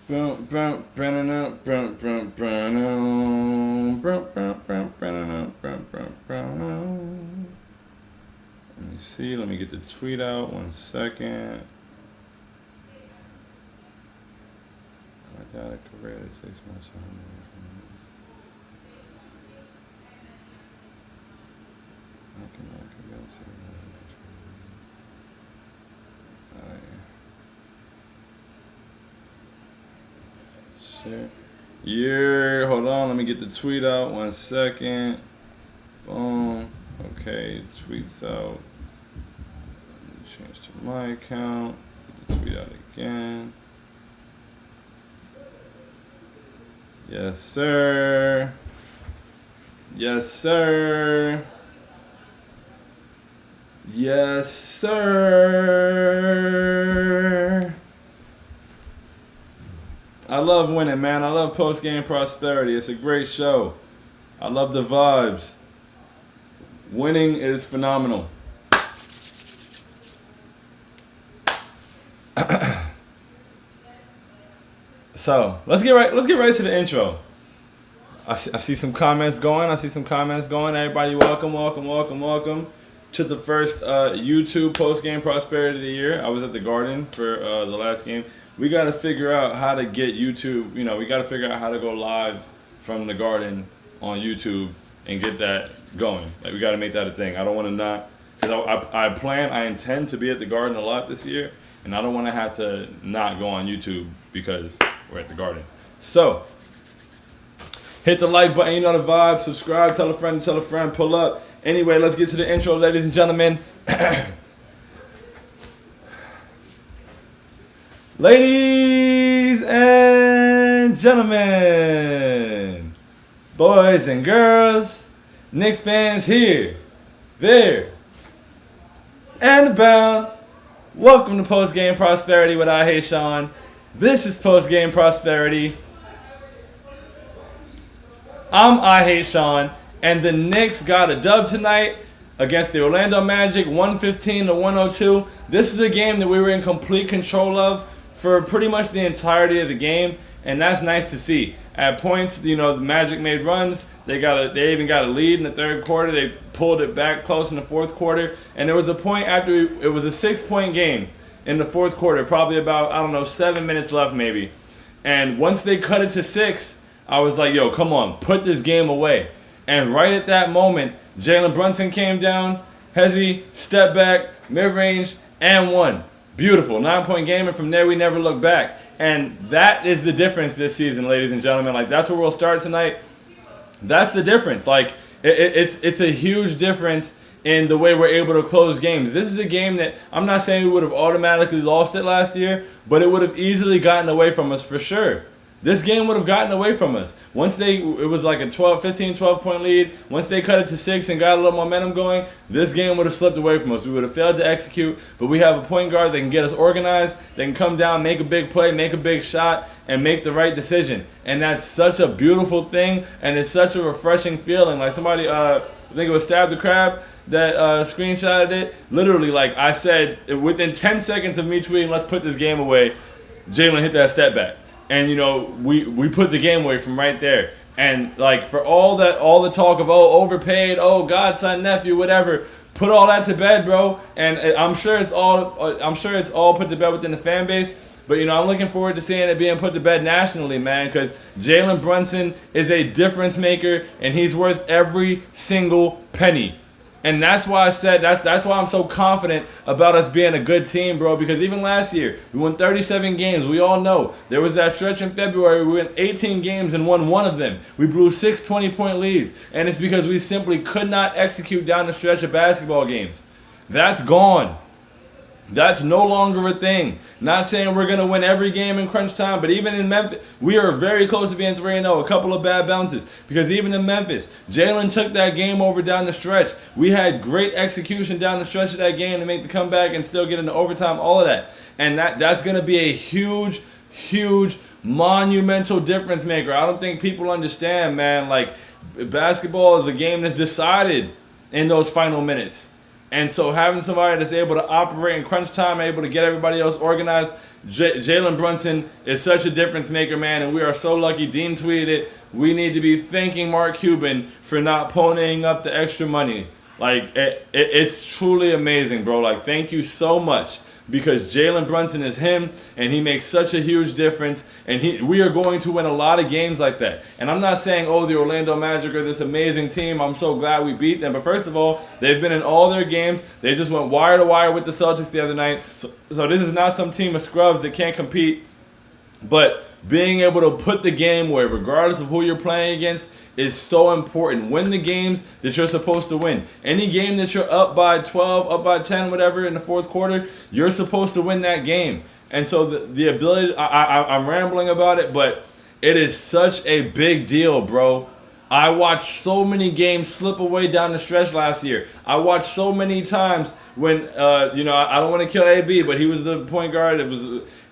Let me see. Let me get the tweet out. 1 second. I got it correct. It takes my time. I can go to share. Yeah, hold on. Let me get the tweet out. 1 second. Boom. Okay, tweets out. Let me change to my account. Get the tweet out again. Yes, sir. Yes, sir. Yes, sir. I love winning, man. I love post-game prosperity. It's a great show. I love the vibes. Winning is phenomenal. So let's get right to the intro. I see some comments going. Everybody, welcome to the first YouTube post-game prosperity of the year. I was at the Garden for the last game. We got to figure out how to get YouTube. We got to figure out how to go live from the Garden on YouTube and get that going. Like, we got to make that a thing. I don't want to not, because I intend to be at the Garden a lot this year, and I don't want to have to not go on YouTube because we're at the Garden. So, hit the like button, you know the vibe. Subscribe, tell a friend, pull up. Anyway, let's get to the intro, ladies and gentlemen. Ladies and gentlemen, boys and girls, Knicks fans here, there, and about. Welcome to Postgame Prosperity with I Hate Sean. This is Postgame Prosperity. I'm I Hate Sean, and the Knicks got a dub tonight against the Orlando Magic, 115-102. This is a game that we were in complete control of for pretty much the entirety of the game, and that's nice to see. At points, the Magic made runs. They even got a lead in the third quarter. They pulled it back close in the fourth quarter, and there was a point after it was a 6-point game in the fourth quarter, probably about 7 minutes left maybe. And once they cut it to 6, I was like, yo, come on, put this game away. And right at that moment, Jalen Brunson came down, Hezzy, step back, mid-range, and one. Beautiful, 9-point game, and from there we never looked back. And that is the difference this season, ladies and gentlemen. Like, that's where we'll start tonight. That's the difference. Like, it's a huge difference in the way we're able to close games. This is a game that I'm not saying we would have automatically lost it last year, but it would have easily gotten away from us for sure. This game would have gotten away from us. It was like a 12 point lead. Once they cut it to 6 and got a little momentum going, this game would have slipped away from us. We would have failed to execute, but we have a point guard that can get us organized, that can come down, make a big play, make a big shot, and make the right decision. And that's such a beautiful thing, and it's such a refreshing feeling. Like somebody, I think it was Stab the Crab, that screenshotted it. Literally, like I said, within 10 seconds of me tweeting, let's put this game away, Jalen hit that step back. And, we put the game away from right there. And, like, for all the talk of, overpaid, godson, nephew, whatever, put all that to bed, bro. And I'm sure it's all put to bed within the fan base. But, I'm looking forward to seeing it being put to bed nationally, man, because Jalen Brunson is a difference maker, and he's worth every single penny. And that's why I said, that's why I'm so confident about us being a good team, bro. Because even last year, we won 37 games. We all know. There was that stretch in February. We won 18 games and won one of them. We blew 6 20-point leads. And it's because we simply could not execute down the stretch of basketball games. That's gone. That's no longer a thing. Not saying we're going to win every game in crunch time, but even in Memphis, we are very close to being 3-0. A couple of bad bounces. Because even in Memphis, Jalen took that game over down the stretch. We had great execution down the stretch of that game to make the comeback and still get into overtime, all of that. And that's going to be a huge, huge, monumental difference maker. I don't think people understand, man. Like, basketball is a game that's decided in those final minutes. And so having somebody that's able to operate in crunch time, able to get everybody else organized, Jalen Brunson is such a difference maker, man, and we are so lucky. Dean tweeted it. We need to be thanking Mark Cuban for not ponying up the extra money. Like, it's truly amazing, bro. Like, thank you so much. Because Jalen Brunson is him, and he makes such a huge difference, and we are going to win a lot of games like that. And I'm not saying, oh, the Orlando Magic are this amazing team. I'm so glad we beat them. But first of all, they've been in all their games. They just went wire to wire with the Celtics the other night. So this is not some team of scrubs that can't compete. But being able to put the game away, regardless of who you're playing against, is so important. Win the games that you're supposed to win. Any game that you're up by 12, up by 10, whatever, in the fourth quarter, you're supposed to win that game. And so the ability, I'm rambling about it, but it is such a big deal, bro. I watched so many games slip away down the stretch last year. I watched so many times when, I don't want to kill AB, but he was the point guard.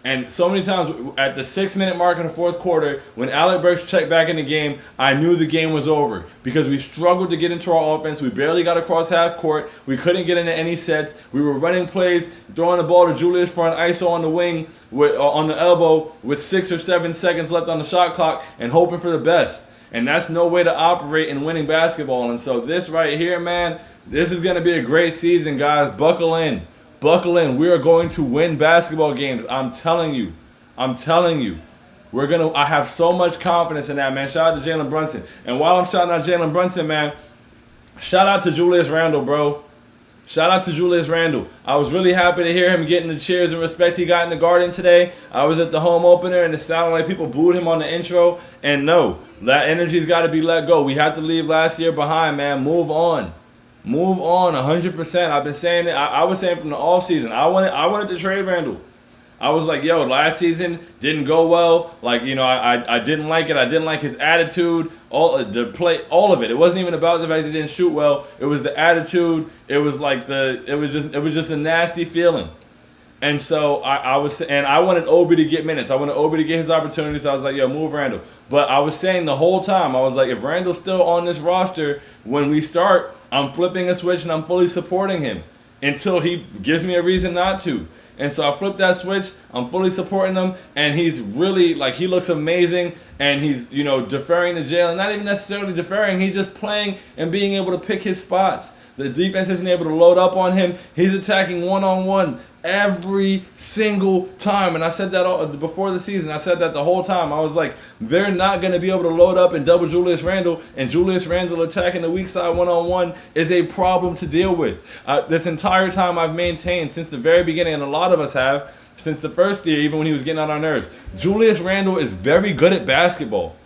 And so many times at the 6-minute mark in the fourth quarter, when Alec Burks checked back in the game, I knew the game was over because we struggled to get into our offense. We barely got across half court. We couldn't get into any sets. We were running plays, throwing the ball to Julius for an ISO on the wing, on the elbow, with 6 or 7 seconds left on the shot clock and hoping for the best. And that's no way to operate in winning basketball. And so this right here, man, this is going to be a great season, guys. Buckle in. Buckle in. We are going to win basketball games. I'm telling you. I have so much confidence in that, man. Shout out to Jalen Brunson. And while I'm shouting out Jalen Brunson, man, shout out to Julius Randle, bro. Shout out to Julius Randle. I was really happy to hear him getting the cheers and respect he got in the Garden today. I was at the home opener, and it sounded like people booed him on the intro. And no, that energy's got to be let go. We had to leave last year behind, man. Move on. Move on 100%. I've been saying it. I was saying from the offseason, I wanted to trade Randle. I was like, yo, last season didn't go well. Like, I didn't like it. I didn't like his attitude, all of it. It wasn't even about the fact he didn't shoot well. It was the attitude. It was like it was just a nasty feeling. And so I wanted Obi to get minutes. I wanted Obi to get his opportunities. So I was like, yo, move Randle. But I was saying the whole time, I was like, if Randle's still on this roster when we start, I'm flipping a switch and I'm fully supporting him until he gives me a reason not to. And so I flipped that switch. I'm fully supporting him, and he's really, like, he looks amazing, and he's, deferring to Jalen. Not even necessarily deferring. He's just playing and being able to pick his spots. The defense isn't able to load up on him. He's attacking one-on-one every single time. And I said that before the season. I said that the whole time. I was like, they're not going to be able to load up and double Julius Randle. And Julius Randle attacking the weak side one-on-one is a problem to deal with. This entire time I've maintained since the very beginning, and a lot of us have, since the first year, even when he was getting on our nerves, Julius Randle is very good at basketball.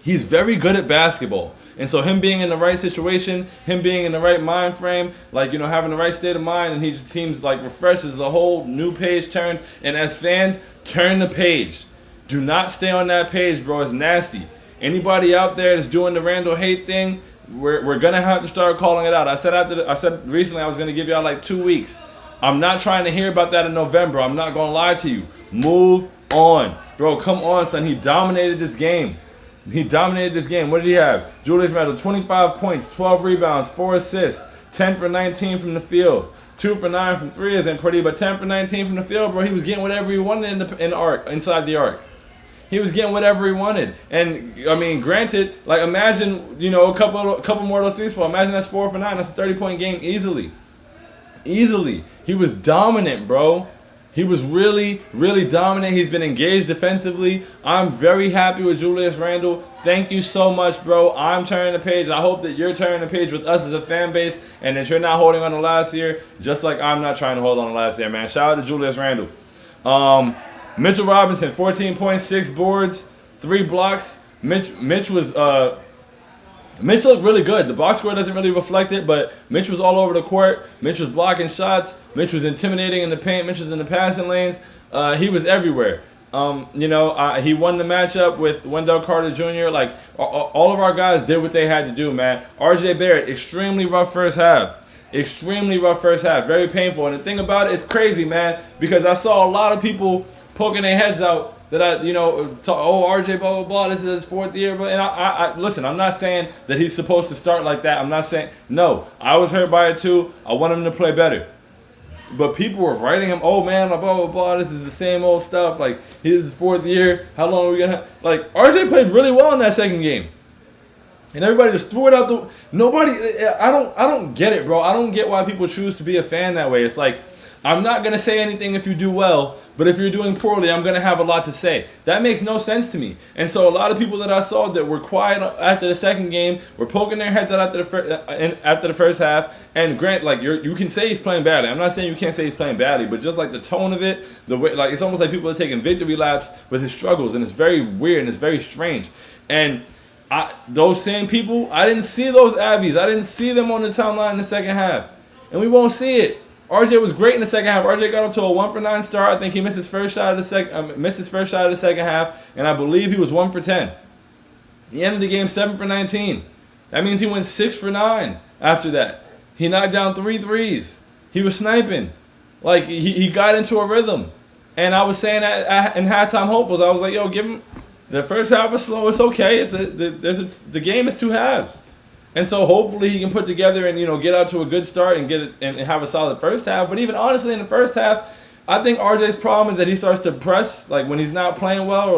He's very good at basketball. And so him being in the right situation, him being in the right mind frame, like, having the right state of mind, and he just seems like refreshed, as a whole new page turned. And as fans, turn the page. Do not stay on that page, bro. It's nasty. Anybody out there that's doing the Randle hate thing, we're going to have to start calling it out. I said recently I was going to give y'all like 2 weeks. I'm not trying to hear about that in November. I'm not going to lie to you. Move on. Bro, come on, son. He dominated this game. What did he have? Julius Randle, 25 points, 12 rebounds, 4 assists, 10 for 19 from the field. 2 for 9 from 3 isn't pretty, but 10 for 19 from the field, bro. He was getting whatever he wanted in the arc, inside the arc. He was getting whatever he wanted. And, I mean, granted, like, imagine, a couple more of those threes fall. Imagine that's 4 for 9. That's a 30-point game easily. He was dominant, bro. He was really, really dominant. He's been engaged defensively. I'm very happy with Julius Randle. Thank you so much, bro. I'm turning the page. I hope that you're turning the page with us as a fan base, and that you're not holding on to last year, just like I'm not trying to hold on to last year, man. Shout out to Julius Randle. Mitchell Robinson, 14 points, 6 boards, 3 blocks. Mitch looked really good. The box score doesn't really reflect it, but Mitch was all over the court. Mitch was blocking shots. Mitch was intimidating in the paint. Mitch was in the passing lanes. He was everywhere. He won the matchup with Wendell Carter Jr. Like, all of our guys did what they had to do, man. RJ Barrett, extremely rough first half. Very painful. And the thing about it is crazy, man, because I saw a lot of people poking their heads out that RJ, blah, blah, blah, this is his 4th year. And I listen, I'm not saying that he's supposed to start like that. I'm not saying, no, I was hurt by it too. I want him to play better. But people were writing him, oh man, blah, blah, blah, this is the same old stuff. Like, he's his 4th year. How long are we going to have? Like, RJ played really well in that second game. And everybody just threw it out the... Nobody... I don't get it, bro. I don't get why people choose to be a fan that way. It's like, I'm not going to say anything if you do well, but if you're doing poorly, I'm going to have a lot to say. That makes no sense to me. And so a lot of people that I saw that were quiet after the second game were poking their heads out after the first half. And Grant, like, you can say he's playing badly. I'm not saying you can't say he's playing badly, but just like the tone of it, the way, like, it's almost like people are taking victory laps with his struggles, and it's very weird and it's very strange. And those same people, I didn't see those Abbeys. I didn't see them on the timeline in the second half. And we won't see it. RJ was great in the second half. RJ got up to a 1 for 9 start. I think he missed his first shot of the second half, and I believe he was 1 for 10. He ended the game 7 for 19. That means he went 6 for 9 after that. He knocked down 3 threes. He was sniping. Like, he got into a rhythm. And I was saying that in halftime hopefuls, I was like, yo, give him... The first half was slow. It's okay. The game is 2 halves, and so hopefully he can put together and get out to a good start and get it and have a solid first half. But even honestly, in the first half, I think RJ's problem is that he starts to press like when he's not playing well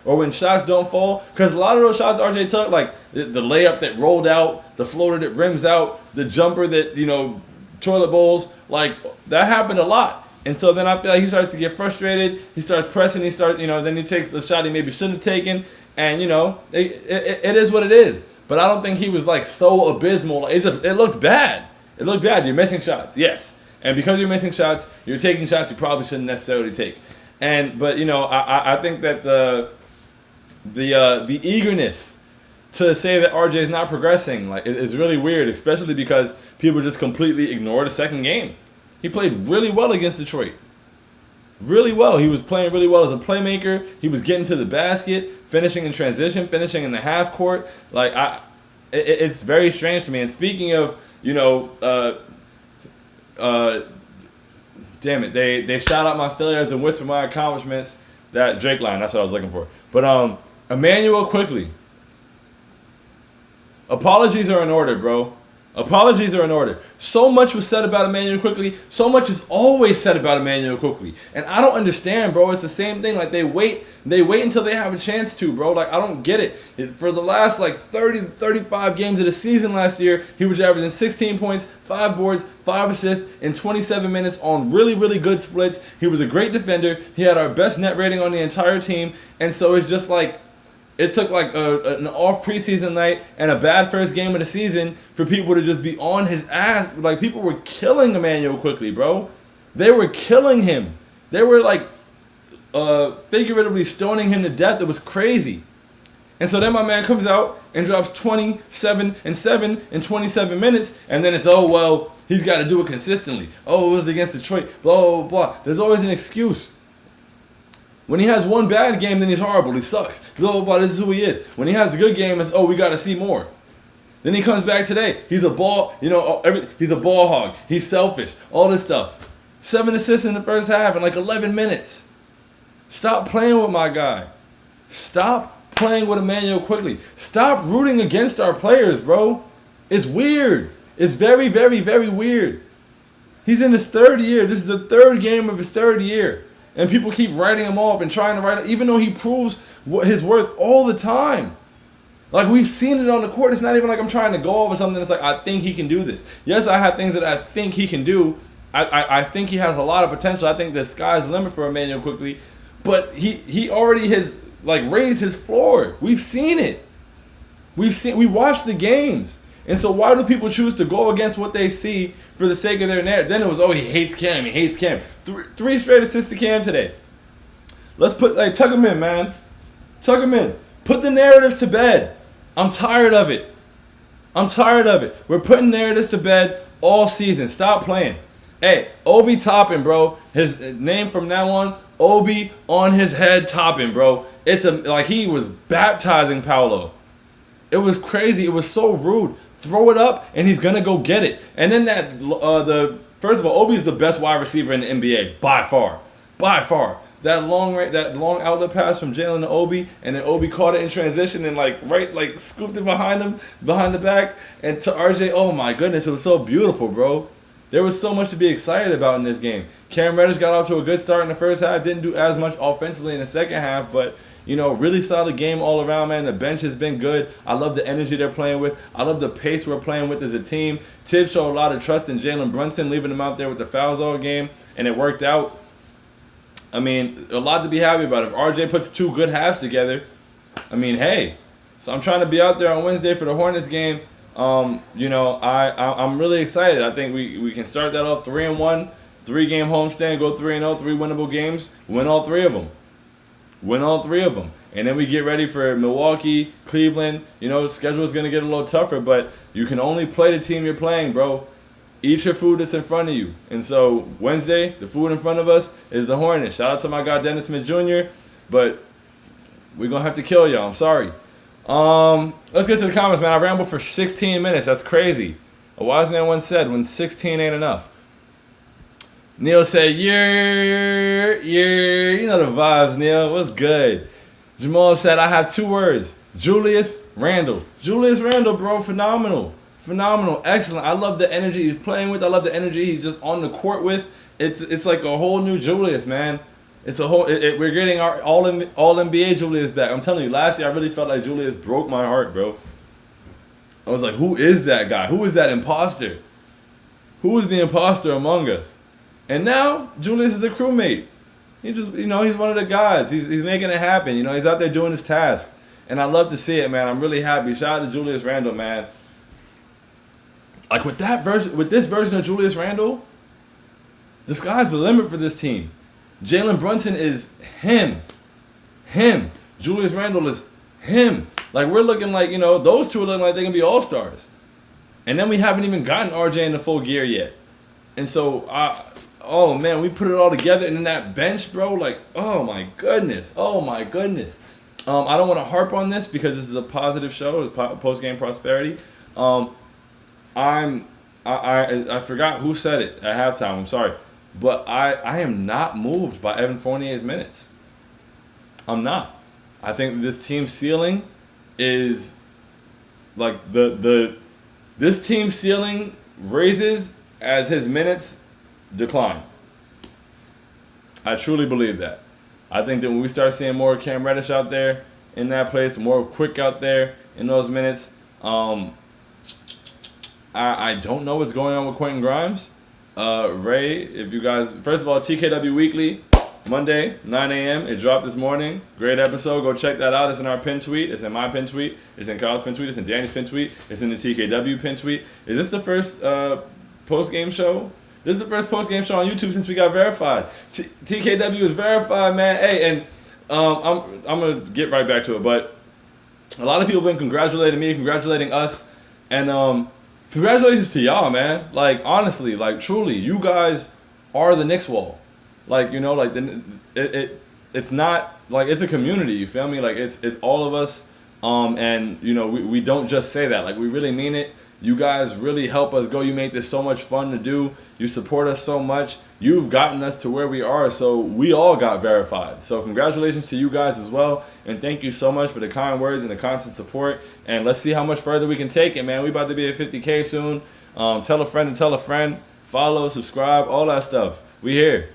or when shots don't fall. Because a lot of those shots RJ took, like the layup that rolled out, the floater that rims out, the jumper that toilet bowls, like that happened a lot. And so then I feel like he starts to get frustrated. He starts pressing. Then he takes the shot he maybe shouldn't have taken. And, it is what it is. But I don't think he was, like, so abysmal. It looked bad. It looked bad. You're missing shots. Yes. And because you're missing shots, you're taking shots you probably shouldn't necessarily take. But I think that the eagerness to say that RJ is not progressing is really weird, especially because people just completely ignore the second game. He played really well against Detroit. Really well. He was playing really well as a playmaker. He was getting to the basket, finishing in transition, finishing in the half court. Like it's very strange to me. And speaking of, damn it, they shout out my failures and whisper my accomplishments. That Drake line, that's what I was looking for. But Emmanuel quickly. Apologies are in order, bro. Apologies are in order. So much was said about Emmanuel quickly. So much is always said about Emmanuel quickly. And I don't understand, bro. It's the same thing. Like, they wait until they have a chance to, bro. Like, I don't get it. For the last, 30 to 35 games of the season last year, he was averaging 16 points, 5 boards, 5 assists in 27 minutes on really, really good splits. He was a great defender. He had our best net rating on the entire team. And so it's just like, it took an off preseason night and a bad first game of the season for people to just be on his ass. Like, people were killing Emmanuel quickly, bro. They were killing him. They were figuratively stoning him to death. It was crazy. And so then my man comes out and drops 27 and 7 in 27 minutes, and then it's, oh, well, he's got to do it consistently. Oh, it was against Detroit, blah, blah, blah. There's always an excuse. When he has one bad game, then he's horrible. He sucks. Blah, blah, blah. This is who he is. When he has a good game, it's, oh, we got to see more. Then he comes back today. He's a ball, he's a ball hog. He's selfish. All this stuff. 7 assists in the first half in 11 minutes. Stop playing with my guy. Stop playing with Emmanuel quickly. Stop rooting against our players, bro. It's weird. It's very, very, very weird. He's in his 3rd year. This is the 3rd game of his 3rd year. And people keep writing him off and trying to write, even though he proves his worth all the time. Like, we've seen it on the court. It's not even like I'm trying to go over something that's like, I think he can do this. Yes, I have things that I think he can do. I think he has a lot of potential. I think the sky's the limit for Emmanuel quickly. But he already has, raised his floor. We've seen it. We watched the games. And so why do people choose to go against what they see for the sake of their narrative? Then it was, oh, he hates Cam. He hates Cam. 3 straight assists to Cam today. Let's tuck him in, man. Tuck him in. Put the narratives to bed. I'm tired of it. We're putting narratives to bed all season. Stop playing. Hey, Obi Toppin, bro. His name from now on, Obi on his head Toppin, bro. It's he was baptizing Paolo. It was crazy. It was so rude. Throw it up, and he's going to go get it. And then first of all, Obi's the best wide receiver in the NBA, by far. By far. that long outlet pass from Jalen to Obi, and then Obi caught it in transition and scooped it behind the back, and to RJ. Oh my goodness, it was so beautiful, bro. There was so much to be excited about in this game. Cam Reddish got off to a good start in the first half. Didn't do as much offensively in the second half, but really solid game all around, man. The bench has been good. I love the energy they're playing with. I love the pace we're playing with as a team. Tibbs showed a lot of trust in Jalen Brunson, leaving him out there with the fouls all game, and it worked out. I mean, a lot to be happy about. If RJ puts 2 good halves together, I mean, hey. So I'm trying to be out there on Wednesday for the Hornets game. I'm really excited. I think we can start that off 3-1, 3-game homestand, go 3-0, 3 winnable games, win all 3 of them. And then we get ready for Milwaukee, Cleveland. The schedule is going to get a little tougher, but you can only play the team you're playing, bro. Eat your food that's in front of you. And so Wednesday, the food in front of us is the Hornets. Shout out to my guy Dennis Smith Jr., but we're going to have to kill y'all. I'm sorry. Let's get to the comments, man. I rambled for 16 minutes. That's crazy. A wise man once said, when 16 ain't enough. Neil said, yeah. You know the vibes, Neil. What's good? Jamal said, I have 2 words. Julius Randle. Julius Randle, bro. Phenomenal. Excellent. I love the energy he's playing with. I love the energy he's just on the court with. It's like a whole new Julius, man. It's a whole. We're getting our all NBA Julius back. I'm telling you, last year I really felt like Julius broke my heart, bro. I was like, who is that guy? Who is that imposter? Who is the imposter among us? And now Julius is a crewmate. He just, he's one of the guys. He's making it happen. He's out there doing his tasks, and I love to see it, man. I'm really happy. Shout out to Julius Randle, man. Like with this version of Julius Randle, the sky's the limit for this team. Jalen Brunson is him. Julius Randle is him. Like, we're looking like, those two are looking like they can be all-stars. And then we haven't even gotten RJ in the full gear yet. And so, oh, man, we put it all together. And then that bench, bro, like, oh, my goodness. I don't want to harp on this because this is a positive show, post-game prosperity. I forgot who said it at halftime. I'm sorry. But I am not moved by Evan Fournier's minutes. I'm not. I think this team's ceiling is like this team's ceiling raises as his minutes decline. I truly believe that. I think that when we start seeing more Cam Reddish out there in that place, more Quick out there in those minutes, I don't know what's going on with Quentin Grimes. Ray, if you guys, first of all, TKW Weekly, Monday, 9 a.m. It dropped this morning. Great episode. Go check that out. It's in our pin tweet. It's in my pin tweet. It's in Kyle's pin tweet. It's in Danny's pin tweet. It's in the TKW pin tweet. Is this the first post-game show? This is the first post-game show on YouTube since we got verified. TKW is verified, man. Hey, and I'm going to get right back to it, but a lot of people have been congratulating me, congratulating us, and congratulations to y'all, man. Like, honestly, like, truly, you guys are the Knicks wall. Like, it's not, like, it's a community, you feel me? Like, it's all of us, and, we don't just say that. Like, we really mean it. You guys really help us go. You make this so much fun to do. You support us so much. You've gotten us to where we are, so we all got verified. So congratulations to you guys as well, and thank you so much for the kind words and the constant support. And let's see how much further we can take it, man. We about to be at 50K soon. Tell a friend and tell a friend. Follow, subscribe, all that stuff. We here.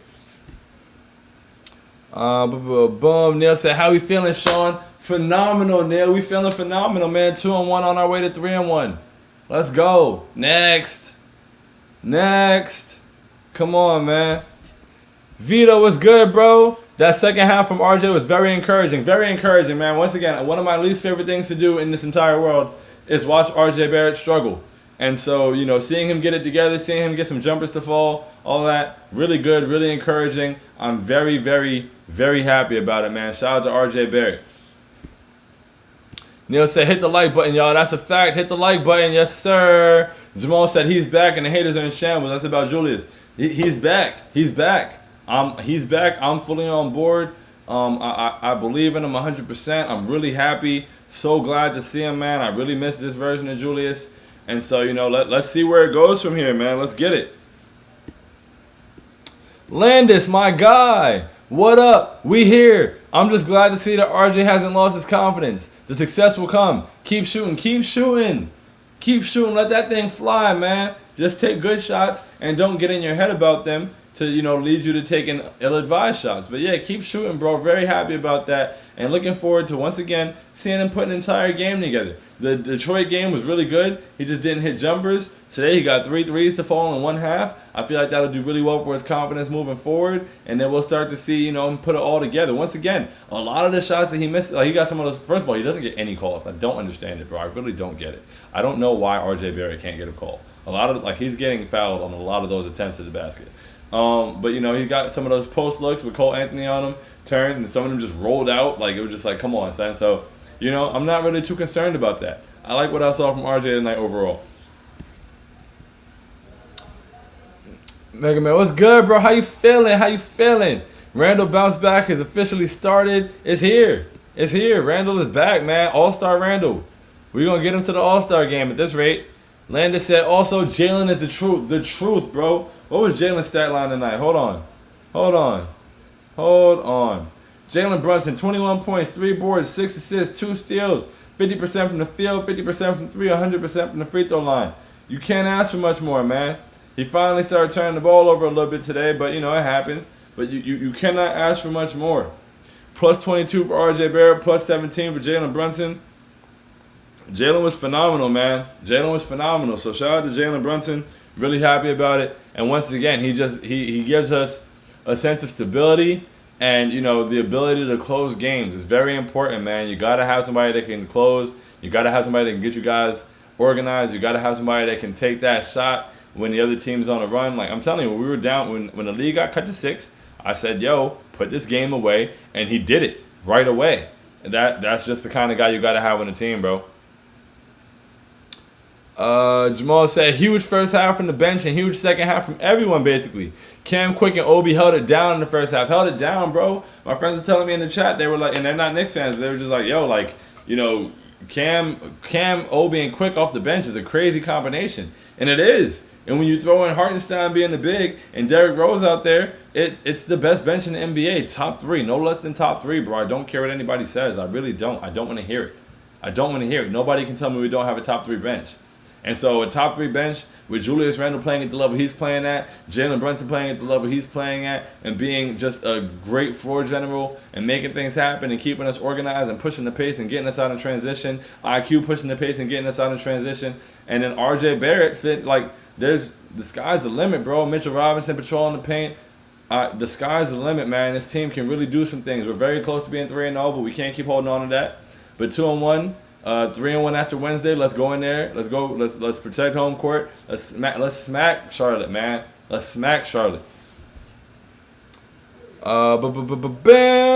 Boom. Neil said, how we feeling, Sean? Phenomenal, Neil. We feeling phenomenal, man. 2-1 on our way to 3-1. Let's go. Next. Come on, man. Vito was good, bro. That second half from RJ was very encouraging. Very encouraging, man. Once again, one of my least favorite things to do in this entire world is watch RJ Barrett struggle. And so, seeing him get it together, seeing him get some jumpers to fall, all that, really good, really encouraging. I'm very, very, very happy about it, man. Shout out to RJ Barrett. Neil said, hit the like button, y'all. That's a fact. Hit the like button. Yes, sir. Jamal said he's back and the haters are in shambles. That's about Julius. He's back. He's back. He's back. I'm fully on board. I believe in him 100%. I'm really happy. So glad to see him, man. I really miss this version of Julius. And so, let's see where it goes from here, man. Let's get it. Landis, my guy. What up? We here. I'm just glad to see that RJ hasn't lost his confidence. The success will come. Keep shooting. Keep shooting. Keep shooting. Let that thing fly, man. Just take good shots and don't get in your head about them to, lead you to taking ill-advised shots. But yeah, keep shooting, bro. Very happy about that. And looking forward to, once again, seeing him put an entire game together. The Detroit game was really good. He just didn't hit jumpers. Today he got 3 threes to fall in one half. I feel like that'll do really well for his confidence moving forward. And then we'll start to see, him put it all together. Once again, a lot of the shots that he missed, he got some of those. First of all, he doesn't get any calls. I don't understand it, bro. I really don't get it. I don't know why RJ Barrett can't get a call. A lot of, he's getting fouled on a lot of those attempts at the basket. But he got some of those post looks with Cole Anthony on him, turned, and some of them just rolled out. It was just like, come on, son. So, I'm not really too concerned about that. I like what I saw from RJ tonight overall. Mega Man, what's good, bro? How you feeling? Randall bounce back has officially started. It's here. Randall is back, man. All-Star Randall. We're going to get him to the All-Star game at this rate. Landis said, also, Jalen is the truth. The truth, bro. What was Jalen's stat line tonight? Hold on. Jalen Brunson, 21 points, 3 boards, 6 assists, 2 steals, 50% from the field, 50% from 3, 100% from the free throw line. You can't ask for much more, man. He finally started turning the ball over a little bit today, but, it happens. But you cannot ask for much more. Plus 22 for RJ Barrett, plus 17 for Jalen Brunson. Jalen was phenomenal, man. So shout out to Jalen Brunson. Really happy about it. And once again, he gives us a sense of stability and, the ability to close games. It's very important, man. You got to have somebody that can close. You got to have somebody that can get you guys organized. You got to have somebody that can take that shot when the other team's on a run. I'm telling you, when we were down, when the league got cut to 6, I said, yo, put this game away. And he did it right away. And that's just the kind of guy you got to have on the team, bro. Jamal said huge first half from the bench and huge second half from everyone, basically. Cam, Quick, and Obi held it down in the first half. Held it down, bro. My friends are telling me in the chat, they were like, and they're not Knicks fans, but they were just like, yo, Cam, Obi, and Quick off the bench is a crazy combination. And it is. And when you throw in Hartenstein being the big and Derrick Rose out there, it's the best bench in the NBA. Top 3. No less than top 3, bro. I don't care what anybody says. I really don't. I don't want to hear it. Nobody can tell me we don't have a top 3 bench. And so a top 3 bench with Julius Randle playing at the level he's playing at, Jalen Brunson playing at the level he's playing at, and being just a great floor general and making things happen and keeping us organized and pushing the pace and getting us out in transition. IQ pushing the pace and getting us out in transition. And then RJ Barrett the sky's the limit, bro. Mitchell Robinson patrolling the paint. The sky's the limit, man. This team can really do some things. We're very close to being 3-0, but we can't keep holding on to that. But 2-1. 3-1 after Wednesday. Let's go in there. Let's go. Let's protect home court. Let's smack Charlotte, man. Let's smack Charlotte. Bam.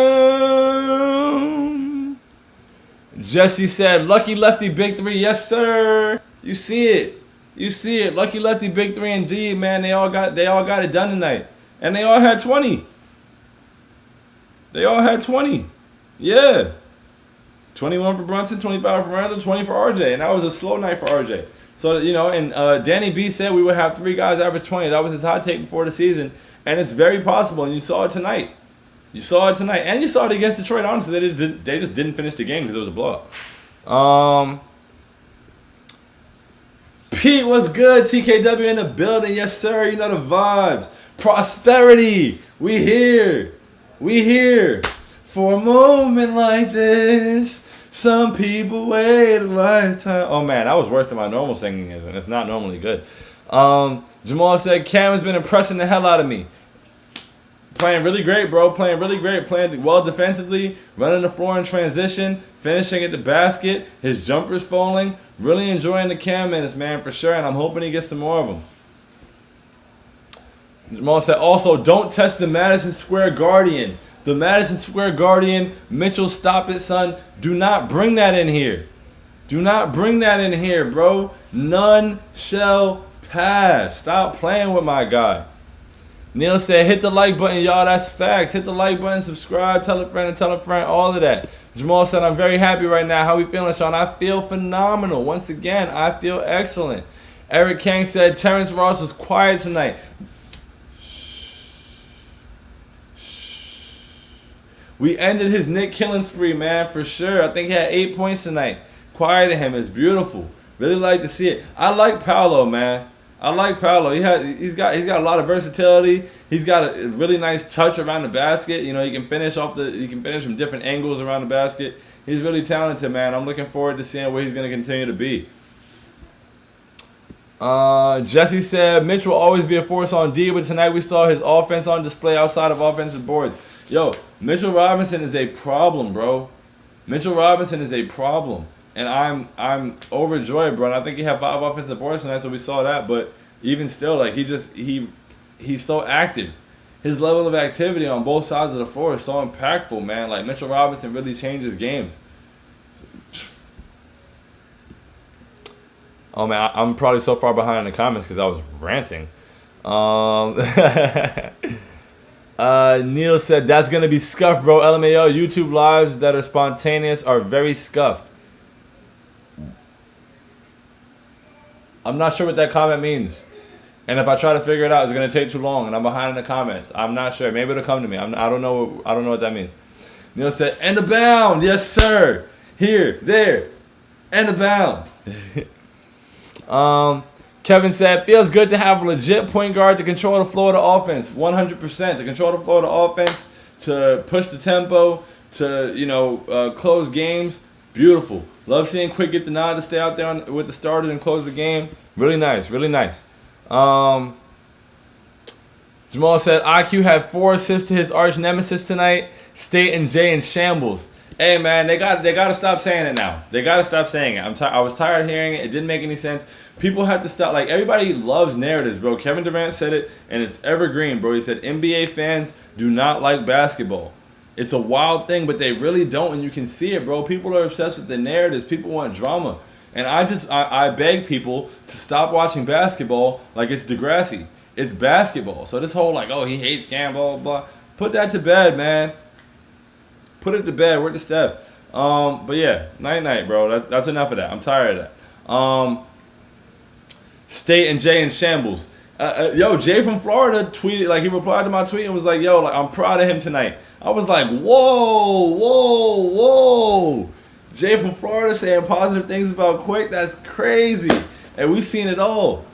Jesse said, "Lucky lefty, big 3, yes sir." You see it. Lucky lefty, big 3 indeed, man. They all got it done tonight, and they all had 20. Yeah. 21 for Brunson, 25 for Randall, 20 for RJ. And that was a slow night for RJ. So, and Danny B said we would have 3 guys average 20. That was his hot take before the season. And it's very possible. And you saw it tonight. And you saw it against Detroit. Honestly, they just didn't finish the game because it was a blowout. Pete, what's good? TKW in the building. Yes, sir. You know the vibes. Prosperity. We here. For a moment like this, some people wait a lifetime. Oh, man, that was worse than my normal singing is, and it's not normally good. Jamal said, Cam has been impressing the hell out of me. Playing really great, bro. Playing well defensively, running the floor in transition, finishing at the basket, his jumper's falling. Really enjoying the Cam minutes, man, for sure, and I'm hoping he gets some more of them. Jamal said, also, don't test the Madison Square Guardian. The Madison Square Guardian, Mitchell, stop it, son. Do not bring that in here. Bro. None shall pass. Stop playing with my guy. Neil said, hit the like button, y'all. That's facts. Hit the like button, subscribe, tell a friend, all of that. Jamal said, I'm very happy right now. How we feeling, Sean? I feel phenomenal. Once again, I feel excellent. Eric Kang said, Terrence Ross was quiet tonight. We ended his Nick killing spree, man, for sure. I think he had 8 points tonight. Quieted him. It's beautiful. Really like to see it. I like Paolo, man. I like Paolo. He's got a lot of versatility. He's got a really nice touch around the basket. You know, he can finish from different angles around the basket. He's really talented, man. I'm looking forward to seeing where he's going to continue to be. Jesse said Mitch will always be a force on D, but tonight we saw his offense on display outside of offensive boards. Yo, Mitchell Robinson is a problem, bro. Mitchell Robinson is a problem. And I'm overjoyed, bro. And I think he had 5 offensive boards tonight, so we saw that. But even still, like he's so active. His level of activity on both sides of the floor is so impactful, man. Like Mitchell Robinson really changes games. Oh man, I'm probably so far behind in the comments because I was ranting. Neil said that's gonna be scuffed, bro. LMAO, YouTube lives that are spontaneous are very scuffed. I'm not sure what that comment means. And if I try to figure it out, it's going to take too long, and I'm behind in the comments. I'm not sure. Maybe it'll come to me. I don't know what that means. Neil said, "End of bound." Yes, sir. Here, there. End of bound. Kevin said, feels good to have a legit point guard to control the flow of the offense. 100%. To control the flow of the offense, to push the tempo, to, close games. Beautiful. Love seeing Quick get the nod to stay out there with the starters and close the game. Really nice, really nice. Jamal said IQ had 4 assists to his arch nemesis tonight. State and Jay in shambles. Hey man, they got to stop saying it now. They got to stop saying it. I was tired of hearing it. It didn't make any sense. People have to stop. Like everybody loves narratives, bro. Kevin Durant said it, and it's evergreen, bro. He said NBA fans do not like basketball. It's a wild thing, but they really don't, and you can see it, bro. People are obsessed with the narratives. People want drama. And I beg people to stop watching basketball like it's Degrassi. It's basketball. So this whole, like, oh, he hates Gamble, blah. Put that to bed, man. Put it to bed. Where's the Steph? But yeah, night-night, bro. That's enough of that. I'm tired of that. State and Jay in shambles. Jay from Florida tweeted, like, he replied to my tweet and was like, yo, like, I'm proud of him tonight. I was like, whoa. Jay from Florida saying positive things about Quick. That's crazy. And we've seen it all.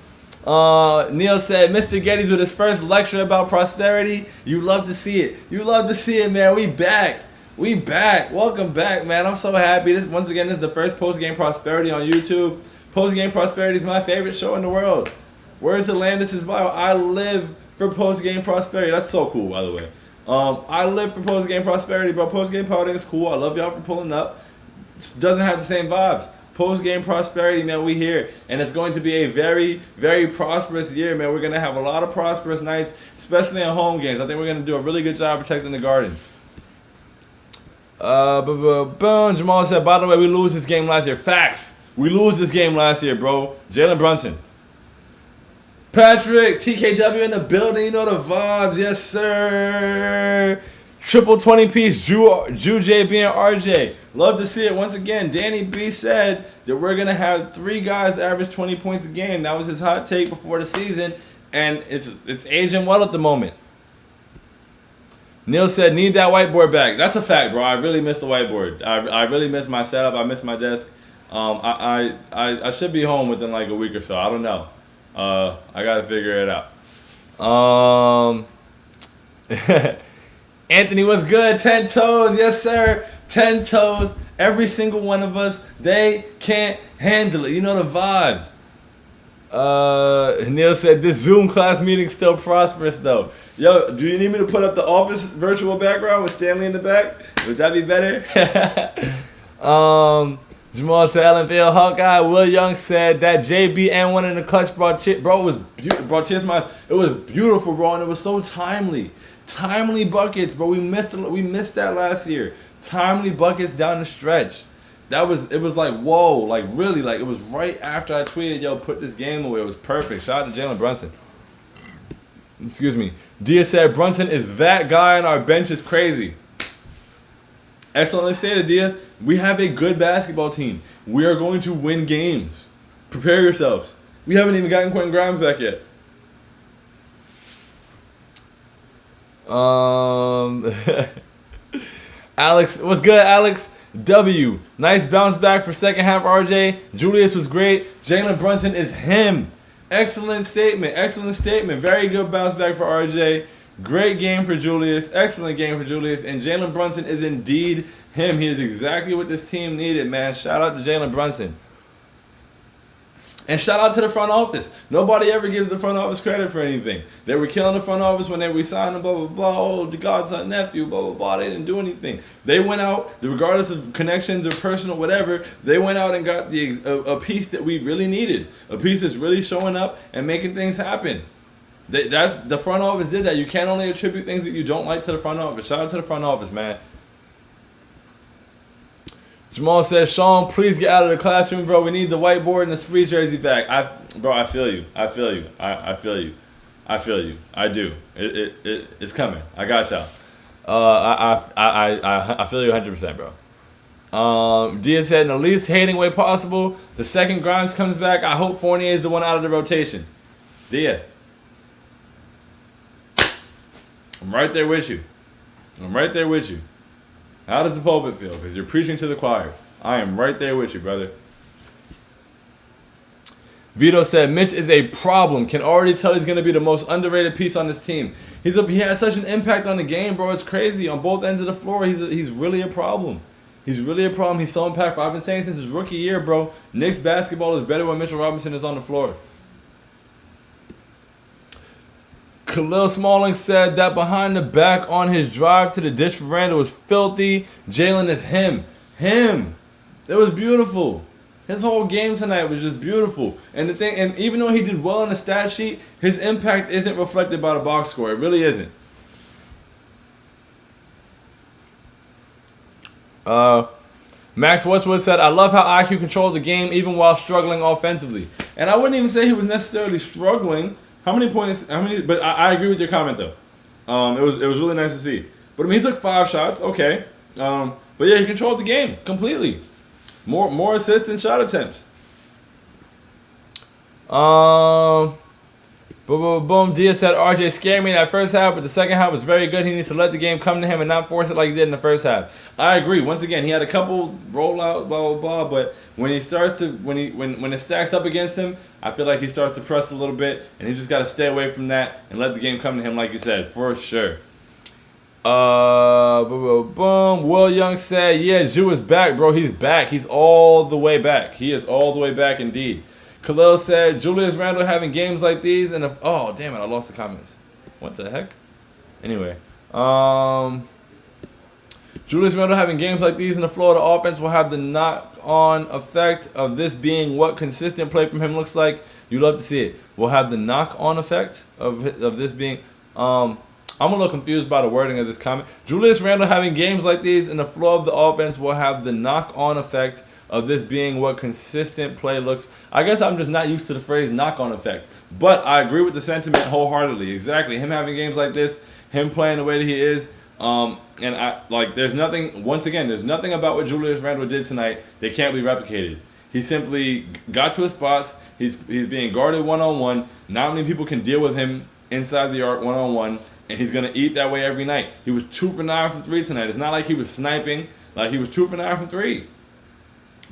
Neil said, Mr. Geddes with his first lecture about prosperity. You love to see it. You love to see it, man. We back. Welcome back, man. I'm so happy. This is the first Postgame Prosperity on YouTube. Postgame Prosperity is my favorite show in the world. Word to Landis' bio. I live for Postgame Prosperity. That's so cool, by the way. I live for Postgame Prosperity, bro. Postgame Pouting is cool. I love y'all for pulling up. It doesn't have the same vibes. Postgame Prosperity, man, we here. And it's going to be a very, very prosperous year, man. We're going to have a lot of prosperous nights, especially in home games. I think we're going to do a really good job protecting the Garden. Boom. Jamal said, by the way, we lose this game last year. Facts. We lose this game last year, bro. Jalen Brunson. Patrick, TKW in the building. You know the vibes. Yes, sir. Triple 20-piece Drew JB and RJ. Love to see it. Once again, Danny B said that we're going to have 3 guys average 20 points a game. That was his hot take before the season, and it's aging well at the moment. Neil said, need that whiteboard back. That's a fact, bro. I really miss the whiteboard. I really miss my setup. I miss my desk. I should be home within like a week or so. I don't know. I got to figure it out. Anthony, what's good? 10 toes. Yes, sir. 10 toes. Every single one of us. They can't handle it. You know the vibes. Neil said, this Zoom class meeting still prosperous, though. Yo, do you need me to put up the office virtual background with Stanley in the back? Would that be better? Jamal said, LNVL Hawkeye. Will Young said that JBN1 in the clutch brought tears to my eyes. It was beautiful, bro, and it was so timely. Timely buckets, bro. We missed that last year. Timely buckets down the stretch. It was like, whoa, like really, like it was right after I tweeted, yo, put this game away. It was perfect. Shout out to Jalen Brunson. Excuse me. Dia said Brunson is that guy and our bench is crazy. Excellently stated, Dia. We have a good basketball team. We are going to win games. Prepare yourselves. We haven't even gotten Quentin Grimes back yet. Alex, what's good, Alex? W. Nice bounce back for second half, RJ. Julius was great. Jalen Brunson is him. Excellent statement. Excellent statement. Very good bounce back for RJ. Great game for Julius. Excellent game for Julius. And Jalen Brunson is indeed him. He is exactly what this team needed, man. Shout out to Jalen Brunson. And shout out to the front office. Nobody ever gives the front office credit for anything. They were killing the front office when they re-signed him, blah, blah, blah. Oh, the godson nephew, blah, blah, blah. They didn't do anything. They went out, regardless of connections or personal whatever, they went out and got a piece that we really needed. A piece that's really showing up and making things happen. That's the front office did that. You can't only attribute things that you don't like to the front office. Shout out to the front office, man. Jamal says, Sean, please get out of the classroom, bro. We need the whiteboard and the free jersey back. I feel you. I feel you. I feel you. I feel you. I do. It's coming. I got y'all. I feel you 100%, bro. Dia said, in the least hating way possible, the second Grimes comes back, I hope Fournier is the one out of the rotation. Dia. I'm right there with you. I'm right there with you. How does the pulpit feel? Because you're preaching to the choir. I am right there with you, brother. Vito said, Mitch is a problem. Can already tell he's going to be the most underrated piece on this team. He has such an impact on the game, bro. It's crazy. On both ends of the floor, he's really a problem. He's really a problem. He's so impactful. I've been saying since his rookie year, bro, Knicks basketball is better when Mitchell Robinson is on the floor. Khalil Smalling said that behind the back on his drive to the dish for Randall was filthy. Jalen is him. Him. It was beautiful. His whole game tonight was just beautiful. And even though he did well on the stat sheet, his impact isn't reflected by the box score. It really isn't. Max Westwood said, I love how IQ controls the game even while struggling offensively. And I wouldn't even say he was necessarily struggling. How many points? But I agree with your comment though. It was really nice to see. But I mean, he took 5 shots. Okay. But yeah, he controlled the game completely. More assists than shot attempts. Boom. Diaz said RJ scared me in that first half, but the second half was very good. He needs to let the game come to him and not force it like he did in the first half. I agree. Once again, he had a couple rollout, blah blah blah. But when he starts to when it stacks up against him, I feel like he starts to press a little bit, and he just got to stay away from that and let the game come to him, like you said, for sure. Boom. Will Young said, yeah, Jew is back, bro. He's back. He's all the way back. He is all the way back indeed. Khalil said, Julius Randle having games like these and oh damn it, I lost the comments. What the heck? Anyway, Julius Randle having games like these in the Florida offense will have the knock-on effect of this being what consistent play from him looks like. You love to see it. Will have the knock-on effect of this being. I'm a little confused by the wording of this comment. Julius Randle having games like these in the flow of the offense will have the knock-on effect of this being what consistent play looks. I guess I'm just not used to the phrase knock-on effect. But I agree with the sentiment wholeheartedly. Exactly. Him having games like this, him playing the way that he is. And there's nothing, once again, there's nothing about what Julius Randle did tonight that can't be replicated. He simply got to his spots. He's being guarded one-on-one. Not many people can deal with him inside the arc one-on-one. And he's going to eat that way every night. He was 2 for 9 from 3 tonight. It's not like he was sniping. Like, he was 2 for 9 from 3.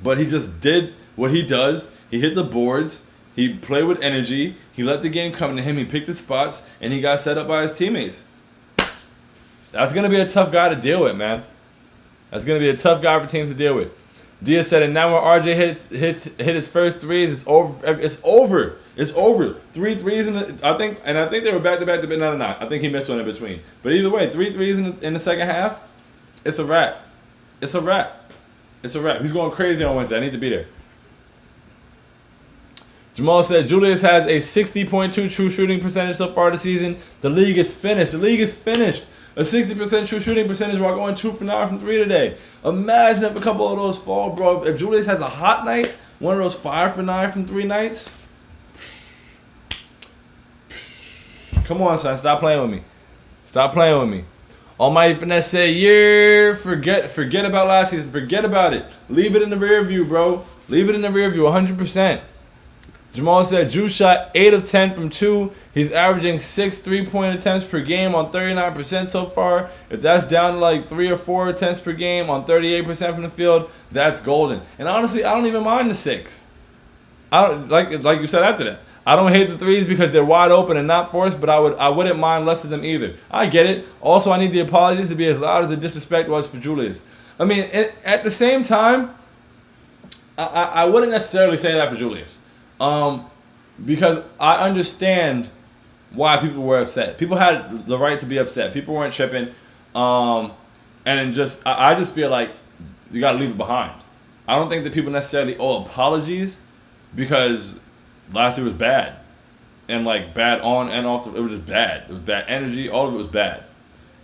But he just did what he does. He hit the boards. He played with energy. He let the game come to him. He picked his spots. And he got set up by his teammates. That's going to be a tough guy to deal with, man. That's going to be a tough guy for teams to deal with. Diaz said, and now when RJ hit his first threes, it's over. It's over. It's over. 3 threes I think they were back to back. No. I think he missed one in between. But either way, 3 threes in the second half. It's a wrap. It's a wrap. It's a wrap. He's going crazy on Wednesday. I need to be there. Jamal said Julius has a 60.2 true shooting percentage so far this season. The league is finished. The league is finished. A 60% true shooting percentage while going 2 for 9 from 3 today. Imagine if a couple of those fall, bro. If Julius has a hot night, one of those 5 for 9 from 3 nights. Come on, son. Stop playing with me. Stop playing with me. Almighty Finesse said, yeah, forget about last season. Forget about it. Leave it in the rear view, bro. Leave it in the rear view, 100%. Jamal said Drew shot 8 of 10 from 2. He's averaging 6 3-point attempts per game on 39% so far. If that's down to like 3 or 4 attempts per game on 38% from the field, that's golden. And honestly, I don't even mind the 6. I don't like you said after that. I don't hate the threes because they're wide open and not forced, but I wouldn't mind less of them either. I get it. Also, I need the apologies to be as loud as the disrespect was for Julius. I mean, at the same time, I wouldn't necessarily say that for Julius. Because I understand why people were upset. People had the right to be upset. People weren't tripping. And I just feel like you got to leave it behind. I don't think that people necessarily owe apologies because last year was bad. And like bad on and off. It was just bad. It was bad energy. All of it was bad.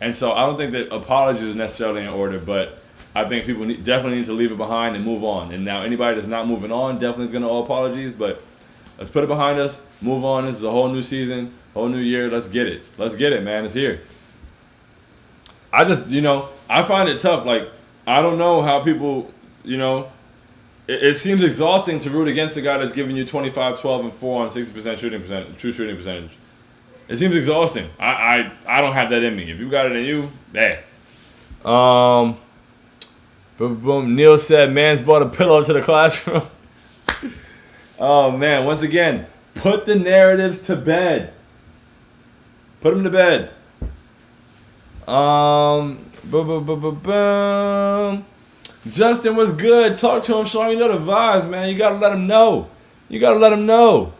And so I don't think that apologies is necessarily in order, but I think people definitely need to leave it behind and move on. And now anybody that's not moving on definitely is going to owe apologies, but let's put it behind us, move on. This is a whole new season, whole new year. Let's get it. Let's get it, man. It's here. I just, I find it tough. Like, I don't know how people, it seems exhausting to root against a guy that's giving you 25, 12, and 4 on 60% true shooting percentage. It seems exhausting. I don't have that in me. If you got it in you, hey. Boom. Neil said, man's brought a pillow to the classroom. Oh, man. Once again, put the narratives to bed. Put them to bed. Justin was good. Talk to him, Sean. You know the vibes, man. You got to let him know.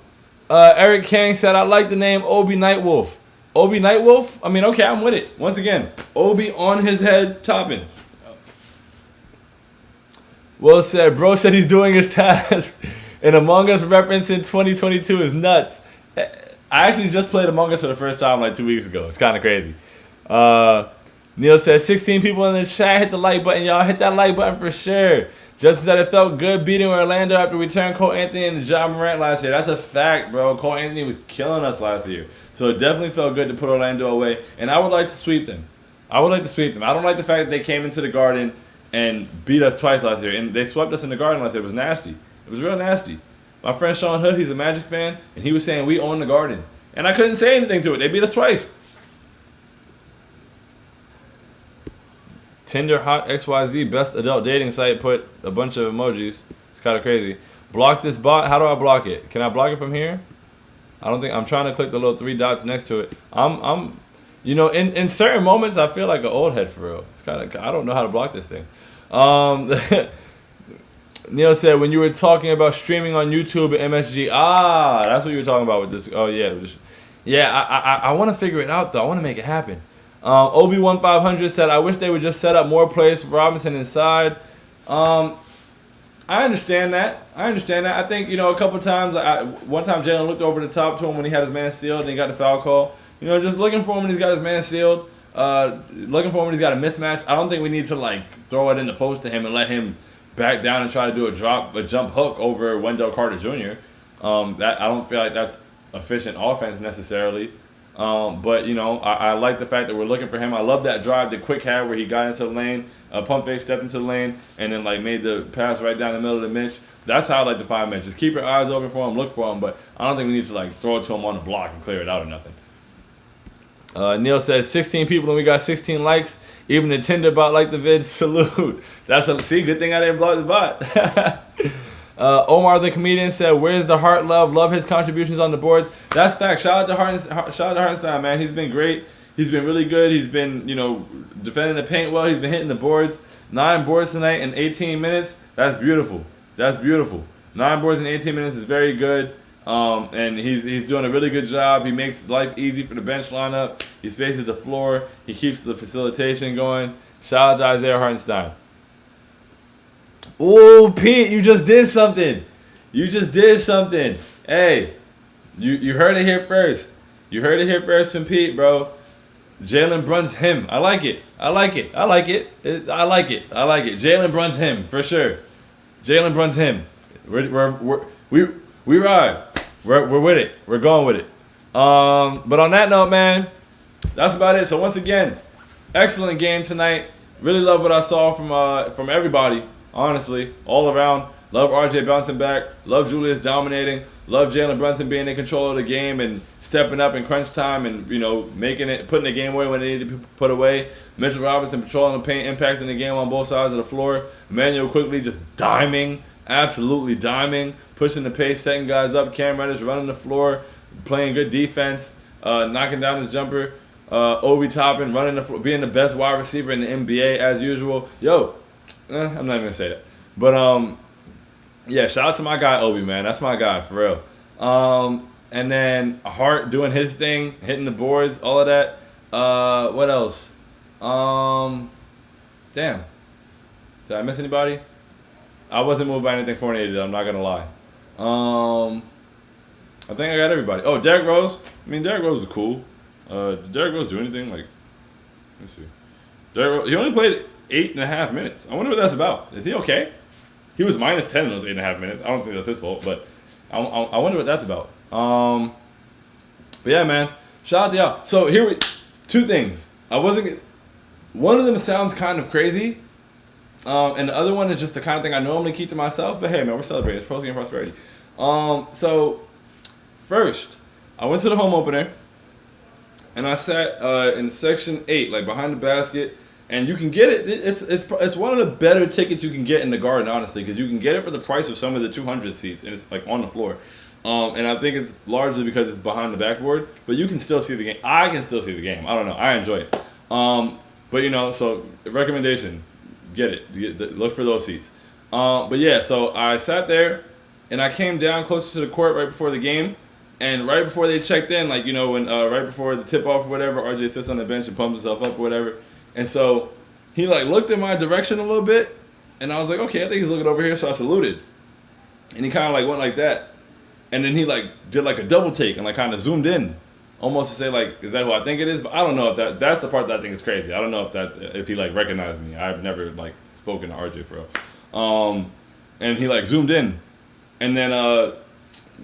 Eric Kang said, I like the name Obi Nightwolf. Obi Nightwolf? I mean, okay, I'm with it. Once again, Obi on his head, topping. Will said, bro said he's doing his task. And Among Us reference in 2022 is nuts. I actually just played Among Us for the first time like 2 weeks ago. It's kind of crazy. Neil says, 16 people in the chat. Hit the like button, y'all. Hit that like button for sure. Justin said it felt good beating Orlando after we turned Cole Anthony and John Morant last year. That's a fact, bro. Cole Anthony was killing us last year. So it definitely felt good to put Orlando away. And I would like to sweep them. I don't like the fact that they came into the Garden and beat us twice last year. And they swept us in the Garden last year. It was nasty. It was real nasty. My friend Sean Hood, he's a Magic fan, and he was saying we own the Garden. And I couldn't say anything to it. They beat us twice. Tinder Hot XYZ, best adult dating site, put a bunch of emojis. It's kind of crazy. Block this bot. How do I block it? Can I block it from here? I don't think. I'm trying to click the little 3 dots next to it. In certain moments, I feel like an old head for real. It's kind of. I don't know how to block this thing. Neil said, when you were talking about streaming on YouTube and MSG, that's what you were talking about with this. Oh, yeah. I want to figure it out, though. I want to make it happen. Obi1500 said, I wish they would just set up more plays for Robinson inside. I understand that. I think, a couple times, one time Jalen looked over the top to him when he had his man sealed and he got the foul call. Just looking for him when he's got his man sealed. Looking for him when he's got a mismatch. I don't think we need to, throw it in the post to him and let him back down and try to do a jump hook over Wendell Carter Jr. That I don't feel like that's efficient offense necessarily. But I like the fact that we're looking for him. I love that drive, the quick had where he got into the lane, pump fake, stepped into the lane, and then made the pass right down the middle of the Mitch. That's how I like to find Mitch. Just keep your eyes open for him, look for him, but I don't think we need to throw it to him on the block and clear it out or nothing. Neil says 16 people and we got 16 likes. Even the Tinder bot liked the vid. Salute. Good thing I didn't block the bot. Omar the comedian said, where's the heart love? Love his contributions on the boards. That's fact. Shout out to Hartenstein, man. He's been great. He's been really good. He's been, defending the paint well. He's been hitting the boards. 9 boards tonight in 18 minutes. That's beautiful. 9 boards in 18 minutes is very good. And he's doing a really good job. He makes life easy for the bench lineup. He spaces the floor. He keeps the facilitation going. Shout out to Isaiah Hartenstein. Ooh, Pete, you just did something. Hey, you heard it here first. You heard it here first from Pete, bro. Jalen Brun's him. I like it. Jalen Brun's him for sure. Jalen Brun's him. We ride. We're with it. We're going with it. But on that note, man, that's about it. So once again, excellent game tonight. Really love what I saw from everybody. Honestly, all around. Love RJ bouncing back. Love Julius dominating. Love Jalen Brunson being in control of the game and stepping up in crunch time and, putting the game away when they need to be put away. Mitchell Robinson patrolling the paint, impacting the game on both sides of the floor. Emmanuel quickly just diming, absolutely diming, pushing the pace, setting guys up. Cam Reddish running the floor, playing good defense, knocking down his jumper. Obi Toppin running the floor, being the best wide receiver in the NBA as usual. I'm not even going to say that. But, yeah, shout out to my guy Obi, man. That's my guy, for real. And then Hart doing his thing, hitting the boards, all of that. What else? Damn. Did I miss anybody? I wasn't moved by anything Fournier did, I'm not going to lie. I think I got everybody. Oh, Derrick Rose. Derrick Rose is cool. Did Derrick Rose do anything? Let me see. Derrick Rose, he only played 8.5 minutes. I wonder what that's about. Is he okay? He was minus 10 in those 8.5 minutes. I don't think that's his fault, but I wonder what that's about. But yeah, man. Shout out to y'all. So two things. One of them sounds kind of crazy, and the other one is just the kind of thing I normally keep to myself. But hey, man, we're celebrating. It's Postgame prosperity. So first, I went to the home opener, and I sat in section 8, like behind the basket. And you can get it. It's one of the better tickets you can get in the Garden, honestly, because you can get it for the price of some of the 200 seats, and it's like on the floor. And I think it's largely because it's behind the backboard, but you can still see the game. I can still see the game. I don't know. I enjoy it. But so recommendation, get it. Look for those seats. But yeah, so I sat there, and I came down closer to the court right before the game, and right before they checked in, when right before the tip off or whatever, RJ sits on the bench and pumps himself up or whatever. And so he looked in my direction a little bit, and I was like, okay, I think he's looking over here, so I saluted. And he kind of went like that, and then he did a double take and kind of zoomed in, almost to say is that who I think it is? But I don't know if that's the part that I think is crazy. I don't know if he recognized me. I've never spoken to RJ for real. And he zoomed in, and then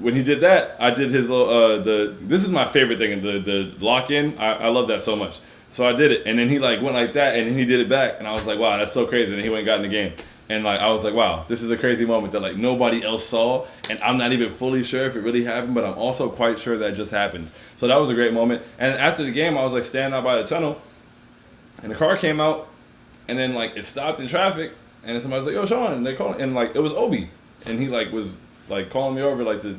when he did that, I did his little this is my favorite thing, the lock in. I love that so much. So I did it, and then he went like that, and then he did it back, and I was like, wow, that's so crazy. And he went and got in the game, and I was like, wow, this is a crazy moment that nobody else saw, and I'm not even fully sure if it really happened, but I'm also quite sure that it just happened. So that was a great moment. And after the game, I was standing out by the tunnel, and the car came out, and then it stopped in traffic, and then somebody was like, yo, Sean, and they called, and it was Obi, and he was calling me over to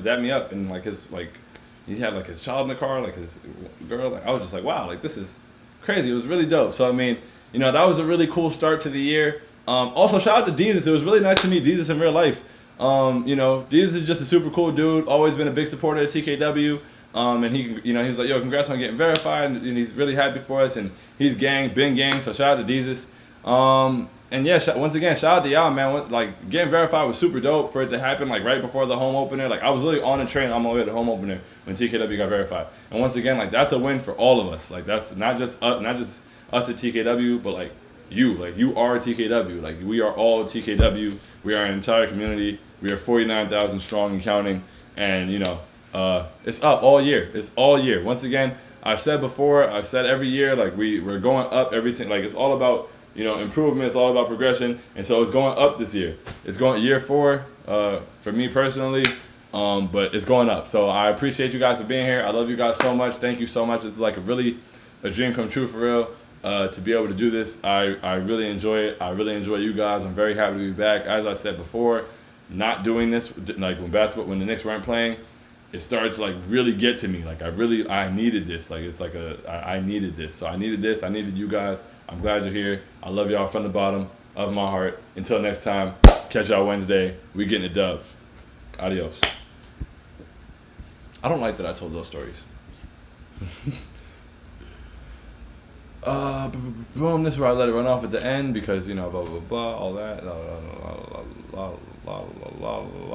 dab me up, and his he had his child in the car, his girl. I was just wow, this is crazy. It was really dope. So that was a really cool start to the year. Also, shout out to Deezus. It was really nice to meet Deezus in real life. Deezus is just a super cool dude. Always been a big supporter of TKW. And he was like, yo, congrats on getting verified, and he's really happy for us. And he's been gang. So shout out to Deezus. And yeah, once again, shout out to y'all, man. Getting verified was super dope for it to happen, right before the home opener. I was literally on the train on my way to the home opener when TKW got verified. And once again, that's a win for all of us. That's not just us at TKW, but you are TKW. We are all TKW. We are an entire community. We are 49,000 strong and counting. And it's up all year. It's all year. Once again, I've said before, I've said every year, we're going up every single. It's all about improvement. It's all about progression, and so it's going up this year. It's going year 4 for me personally, but it's going up. So I appreciate you guys for being here. I love you guys so much. Thank you so much. It's really a dream come true for real to be able to do this. I really enjoy it. I really enjoy you guys. I'm very happy to be back. As I said before, not doing this when the Knicks weren't playing, it started to really get to me. I needed this. I needed this. So I needed this. I needed you guys. I'm glad you're here. I love y'all from the bottom of my heart. Until next time, catch y'all Wednesday. We getting a dub. Adios. I don't like that I told those stories. Boom, this is where I let it run off at the end because, blah, blah, blah, all that.